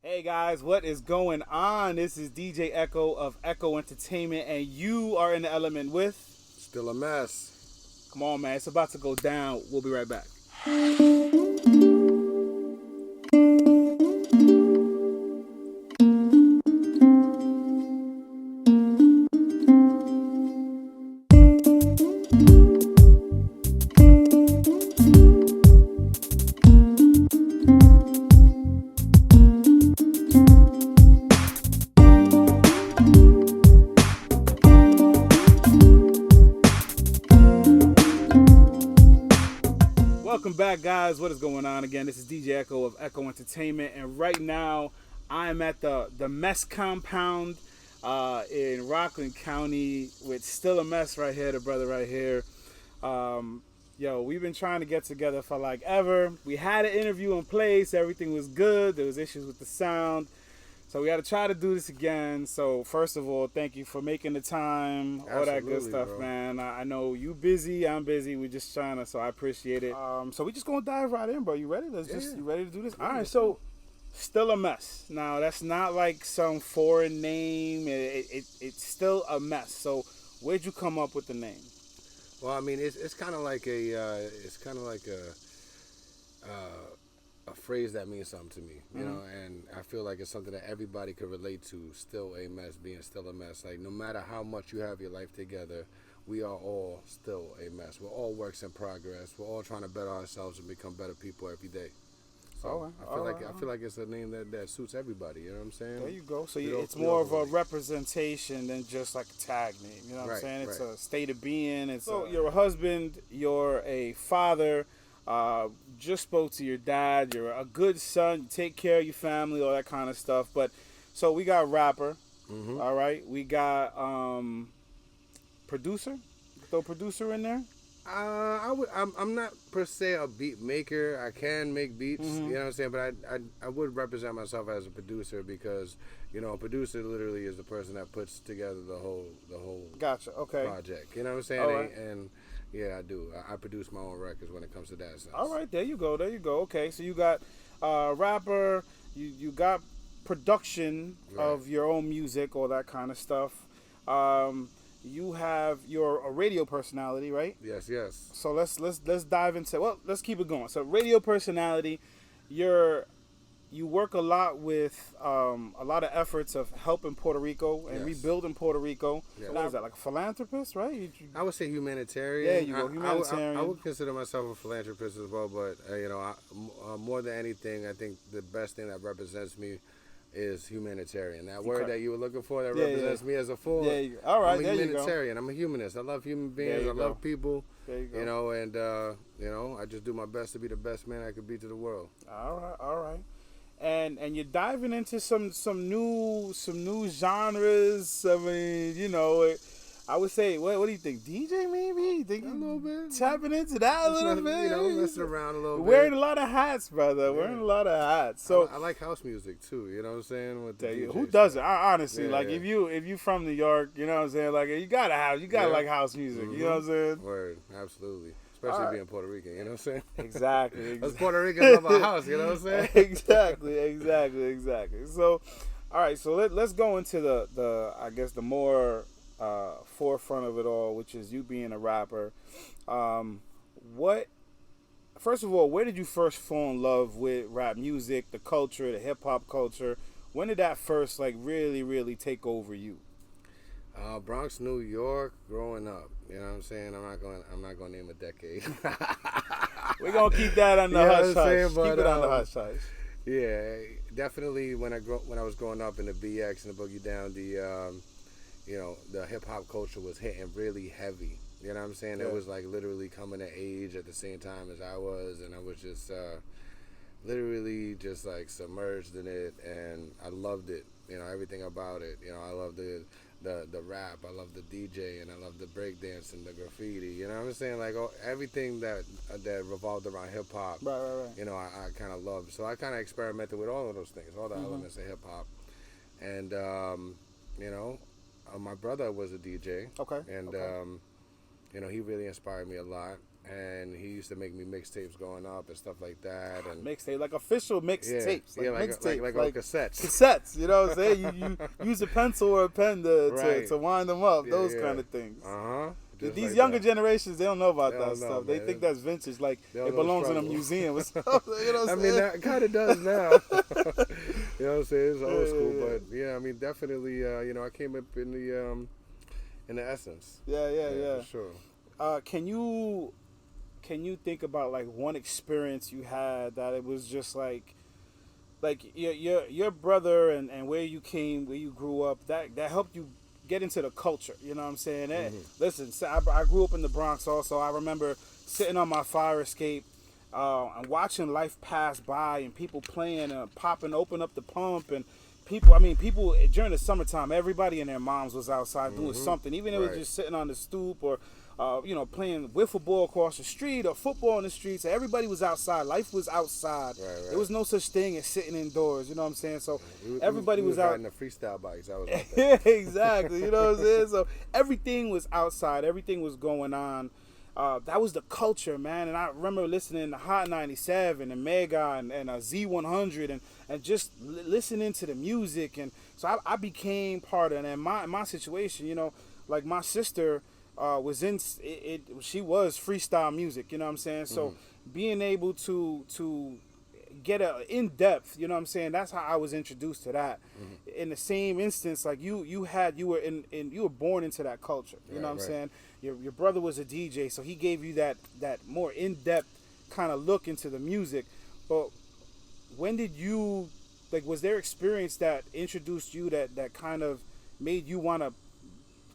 Hey guys, what is going on? This is DJ Echo of Echo Entertainment, and you are in the element with. Still a mess. Come on, man, it's about to go down. We'll be right back. Welcome back, guys. What is going on again? This is DJ Echo of Echo Entertainment, and right now I'm at the Mess Compound in Rockland County with Stillamess right here, the brother right here. Yo, we've been trying to get together for like ever. We had an interview in place. Everything was good. There was issues with the sound. So we got to try to do this again. So first of all, thank you for making the time, all that good Absolutely, stuff, bro. man. I know you busy, I'm busy. We just trying to, so I appreciate it. So we just gonna dive right in, bro. You ready? You ready to do this? All right. So still a mess. Now that's not like some foreign name. It's still a mess. So where'd you come up with the name? Well, I mean, it's kind of like a phrase that means something to me, you know, and I feel like it's something that everybody could relate to. Still a mess, being still a mess. Like no matter how much you have your life together, we are all still a mess. We're all works in progress. We're all trying to better ourselves and become better people every day. So I feel like it's a name that suits everybody. You know what I'm saying? There you go. So We all- it's we more all of a relate. representation than just like a tag name. You know what I'm Right, saying? It's right. a state of being. You're a husband. You're a father. Just spoke to your dad. You're a good son. You take care of your family, all that kind of stuff. But so we got rapper. Mm-hmm. All right. We got producer. Throw producer in there. I'm not per se a beat maker. I can make beats, you know what I'm saying. But I would represent myself as a producer because, you know, a producer literally is the person that puts together the whole Gotcha. Okay. project. You know what I'm saying? All right. And yeah, I do. I produce my own records when it comes to that sense. All right. There you go. There you go. Okay. So you got rapper. You got production Right. of your own music, all that kind of stuff. You have your a radio personality, right? Yes, yes. So let's dive into, well, let's keep it going. So radio personality, you work a lot with a lot of efforts of helping Puerto Rico and Yes. rebuilding Puerto Rico. Yes. So what is that, like a philanthropist, right? I would say humanitarian. Yeah, you go, humanitarian. I would consider myself a philanthropist as well, but you know, more than anything, I think the best thing that represents me is humanitarian. That word Okay. that you were looking for that Yeah, represents me as a fool. Yeah, all right, I'm a there you go. humanitarian. I'm a humanist. I love human There beings. you I go. love people. There you go. You know, and you know, I just do my best to be the best man I could be to the world. All right. And you're diving into some new genres. I mean, you know, I would say, what do you think? DJ maybe? You think A little bit. tapping into that a little bit? You know, messing around a little bit. Wearing a lot of hats, brother. Wearing a lot of hats. So I like house music too. You know what I'm saying? With the who DJs. doesn't? Honestly, Yeah, like yeah. if you from New York, you know what I'm saying? Like you gotta Yeah. like house music. You know what I'm saying? Word, absolutely. Especially All right. being Puerto Rican, you know what I'm saying? Exactly. Us Puerto Ricans love our house, you know what I'm saying? exactly. So, all right. So let's go into the I guess the more forefront of it all, which is you being a rapper. What? First of all, where did you first fall in love with rap music, the culture, the hip hop culture? When did that first like really take over you? Bronx, New York, growing up. You know what I'm saying? I'm not going to name a decade. We're gonna keep that on the You know what hush I'm hush. saying? Keep But, it on the hush hush. Yeah, definitely. When I was growing up in the BX and the Boogie Down, you know, the hip hop culture was hitting really heavy. You know what I'm saying? Yeah. It was like literally coming of age at the same time as I was, and I was just literally just like submerged in it, and I loved it. You know, everything about it. You know, I love the rap, I love the DJ, and I love the breakdance and the graffiti. You know what I'm saying? Like everything that revolved around hip hop. Right. You know, I kind of loved. So I kind of experimented with all of those things, all the elements of hip hop, and you know, my brother was a DJ. Okay. And okay. you know, he really inspired me a lot. and he used to make me mixtapes growing up and stuff like that. And Mixtape, like official mixtapes. yeah, like mixtapes, on cassettes. Cassettes, you know what I'm saying? You use a pencil or a pen Right. to wind them up, Yeah, those yeah. kind of things. Just These like younger that. generations, they don't know about They that don't stuff. know, They man. think that's vintage, like They don't it know the belongs in a struggle. museum or something. You know what I I'm mean, saying? that kind of does now. You know what I'm saying? It's old school, yeah. but yeah, I mean, definitely. You know, I came up in the essence. Yeah. For sure. Can you think about like one experience you had that it was just like your brother and where you came, where you grew up, that helped you get into the culture, you know what I'm saying? Listen, so I grew up in the Bronx also. I remember sitting on my fire escape and watching life pass by and people playing and popping open up the pump and people during the summertime, everybody and their moms was outside doing something, even if it was just sitting on the stoop or playing wiffle ball across the street or football in the streets. Everybody was outside. Life was outside. Right. There was no such thing as sitting indoors. You know what I'm saying? So everybody we was out. riding the freestyle bikes. I was out there. Yeah, exactly. You know what I'm saying? So everything was outside. Everything was going on. That was the culture, man. And I remember listening to Hot 97 and Mega and Z100 and just listening to the music. And so I became part of it. And my situation, like my sister was in it. She was freestyle music. You know what I'm saying? So being able to get a in depth, you know what I'm saying? That's how I was introduced to that. In the same instance, like you were born into that culture. You know what I'm saying? Your brother was a DJ, so he gave you that more in depth kind of look into the music. But when did you was there experience that introduced you that kind of made you want to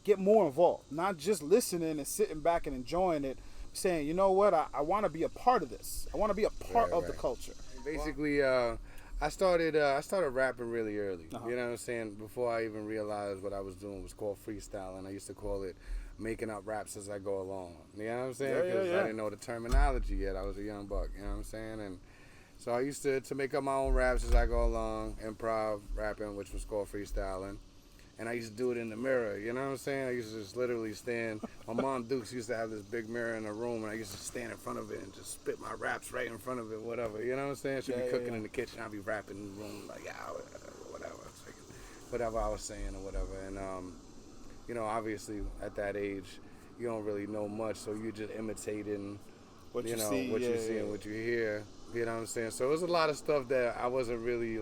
get more involved, not just listening and sitting back and enjoying it, saying, you know what, I want to be a part of this. I want to be a part of the culture. Basically, I started rapping really early. You know what I'm saying? Before I even realized what I was doing was called freestyle, and I used to call it making up raps as I go along. You know what I'm saying? Because I didn't know the terminology yet. I was a young buck. You know what I'm saying? And so I used to make up my own raps as I go along, improv rapping, which was called freestyling. And I used to do it in the mirror, you know what I'm saying? I used to just literally stand. My mom Dukes used to have this big mirror in her room, and I used to stand in front of it and just spit my raps right in front of it, whatever. You know what I'm saying? She'd be cooking in the kitchen, I'd be rapping in the room, like, yeah, whatever. Whatever I was saying or whatever. And, obviously at that age, you don't really know much, so you're just imitating what you see and what you hear. You know what I'm saying? So it was a lot of stuff that I wasn't really,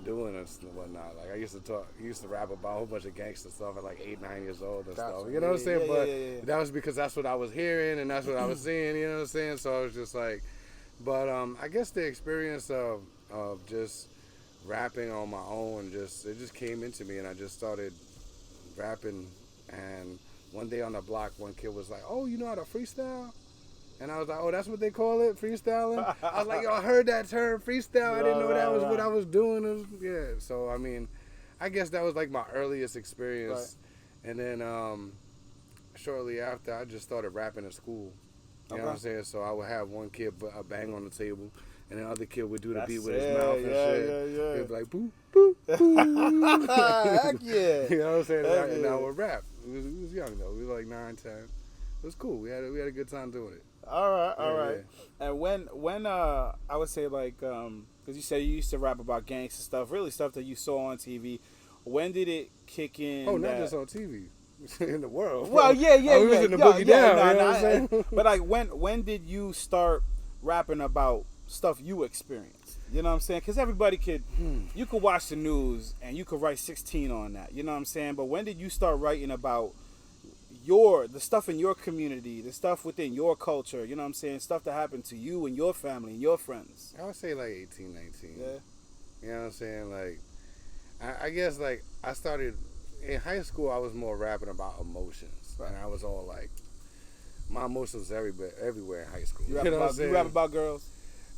doing and whatnot. Like I used to rap about a whole bunch of gangster stuff at 8, 9 years old and stuff. You know what I'm saying? But that was because that's what I was hearing and that's what I was seeing, you know what I'm saying? So I was just but I guess the experience of just rapping on my own it just came into me and I just started rapping. And one day on the block, one kid was like, "Oh, you know how to freestyle?" And I was like, "Oh, that's what they call it, freestyling?" I was like, "Yo, I heard that term, freestyle. I didn't know that was what I was doing." So, I mean, I guess that was my earliest experience. Right. And then shortly after, I just started rapping at school. You know what I'm saying? So I would have one kid bang on the table, and the other kid would do the beat with his mouth and shit. Yeah. He'd be like, "Boo, boo, boo." Heck yeah. You know what I'm saying? And I would rap. We was young, though. We were 9, 10. It was cool. We had a good time doing it. All right. Yeah. And when I would say because you said you used to rap about gangster stuff, really stuff that you saw on TV. When did it kick in? Oh, not just on TV, in the world. Well, yeah. We was in the boogie down. You know what I'm saying? But when did you start rapping about stuff you experienced? You know what I'm saying? Because everybody you could watch the news and you could write 16 on that. You know what I'm saying? But when did you start writing about the stuff in your community, the stuff within your culture, you know what I'm saying? Stuff that happened to you and your family and your friends. I would say 18, 19. Yeah. You know what I'm saying? I guess I started, in high school I was more rapping about emotions. Right. And I was all my emotions everywhere in high school. You rap about girls?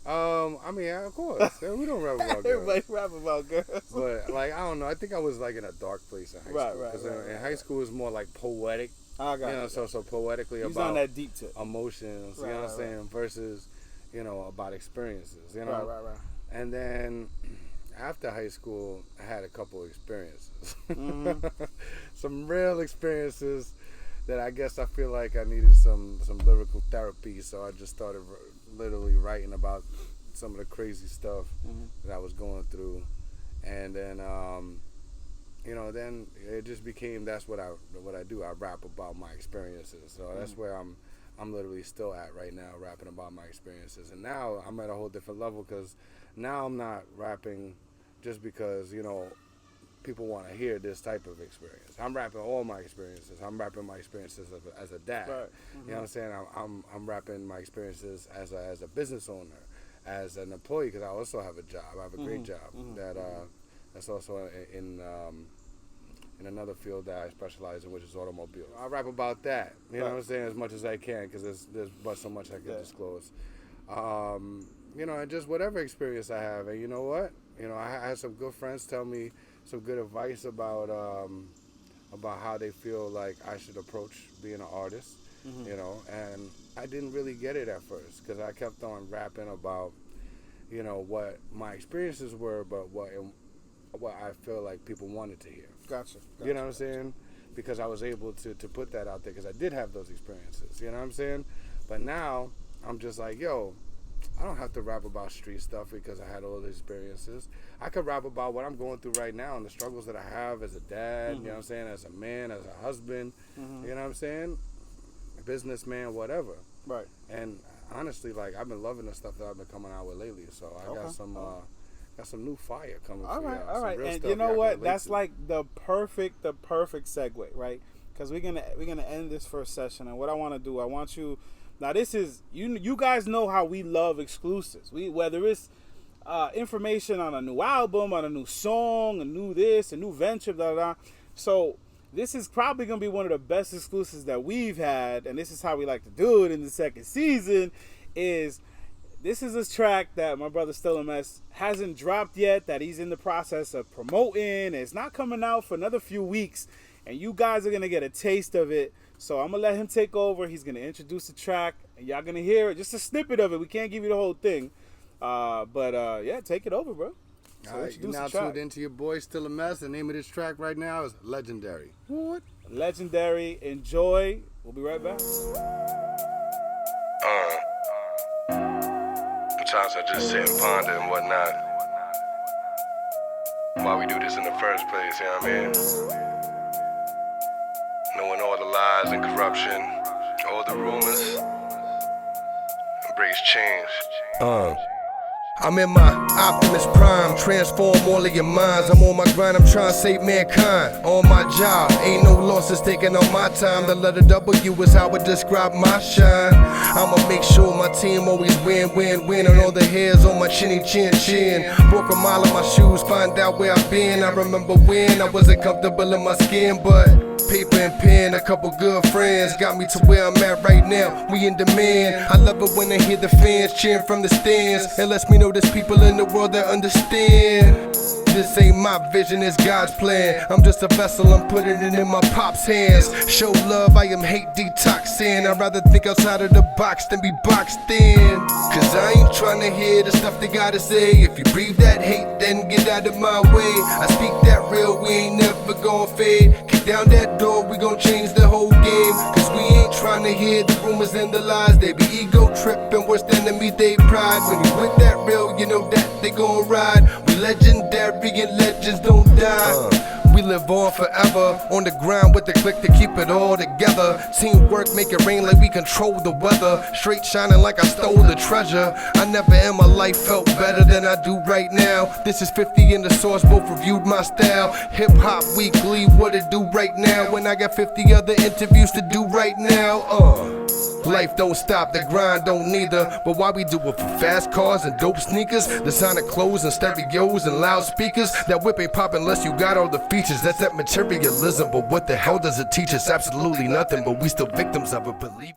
I mean, of course. We don't rap about girls. Everybody rap about girls. But, I don't know. I think I was, in a dark place in high school. Because in high school it was more, poetic. I got you. So poetically about on that deep tip. Emotions, you know what I'm saying, versus, about experiences, you know? Right. And then after high school, I had a couple experiences. Some real experiences that I guess I feel like I needed some lyrical therapy, so I just started literally writing about some of the crazy stuff that I was going through, and then then it just became that's what I do. I rap about my experiences, so that's where I'm literally still at right now, rapping about my experiences. And now I'm at a whole different level because now I'm not rapping just because people want to hear this type of experience. I'm rapping all my experiences. I'm rapping my experiences as a dad. Right. You know what I'm saying? I'm rapping my experiences as a business owner, as an employee, because I also have a job. I have a great job that's also in another field that I specialize in, which is automobiles. I rap about that. You know what I'm saying? As much as I can, because there's but so much I can disclose. And just whatever experience I have. And you know what? I had some good friends tell me some good advice about how they feel like I should approach being an artist, and I didn't really get it at first because I kept on rapping about, what my experiences were, but what I feel like people wanted to hear. Gotcha. You know what I'm saying? Because I was able to put that out there because I did have those experiences, you know what I'm saying? But now I'm just like, yo, I don't have to rap about street stuff because I had all the experiences. I could rap about what I'm going through right now and the struggles that I have as a dad, you know what I'm saying, as a man, as a husband, you know what I'm saying, a businessman, whatever. Right. And honestly, like, I've been loving the stuff that I've been coming out with lately. So I got some new fire coming for y'all. All right. And you know what? That's like the perfect segue, right? Because we're gonna end this first session, and what I want to do, I want you. Now this is you guys know how we love exclusives. Whether it's information on a new album, on a new song, a new this, a new venture, blah blah. So this is probably gonna be one of the best exclusives that we've had, and this is how we like to do it in the second season. This is a track that my brother Stillamess hasn't dropped yet, that he's in the process of promoting. It's not coming out for another few weeks, and you guys are gonna get a taste of it. So I'm gonna let him take over. He's gonna introduce the track, and y'all gonna hear it, just a snippet of it. We can't give you the whole thing, but take it over, bro. So all right, you're now tuned into your boy Stillamess. The name of this track right now is Legendary. What? Legendary. Enjoy. We'll be right back. Sometimes I just sit and ponder and whatnot. Why we do this in the first place, you know what I mean? Knowing all the lies and corruption, all the rumors, embrace change. I'm in my Optimus Prime, transform all of your minds. I'm on my grind, I'm trying to save mankind. On my job, ain't no losses taking on my time. The letter W is how I describe my shine. I'ma make sure my team always win, win, win. And all the hairs on my chinny chin chin. Broke a mile in my shoes, find out where I've been. I remember when I wasn't comfortable in my skin, but paper and pen, a couple good friends got me to where I'm at right now. We in demand. I love it when I hear the fans cheering from the stands. It lets me know there's people in the world that understand. This ain't my vision, it's God's plan. I'm just a vessel, I'm putting it in my pop's hands. Show love, I am hate detoxing. I'd rather think outside of the box than be boxed in. Cause I ain't trying to hear the stuff they gotta say. If you breathe that hate, then get out of my way. I speak that real, we ain't never gonna fade. Kick down that door, we gon' change the whole game. Cause we ain't trying to hear the rumors and the lies. They be ego tripping, worst enemy they pride. When you with that real, you know that they gon' ride. We legendary and legends don't die. We live on forever, on the grind with the click to keep it all together. Teamwork, make it rain like we control the weather. Straight shining like I stole the treasure. I never in my life felt better than I do right now. This is 50 in the source, both reviewed my style. Hip Hop Weekly, what it do right now? When I got 50 other interviews to do right now. Life don't stop, the grind don't neither. But why we do it for fast cars and dope sneakers, designer clothes and stereos and loudspeakers? That whip ain't pop unless you got all the features. That's that materialism, but what the hell does it teach us? Absolutely nothing, but we still victims of it, believe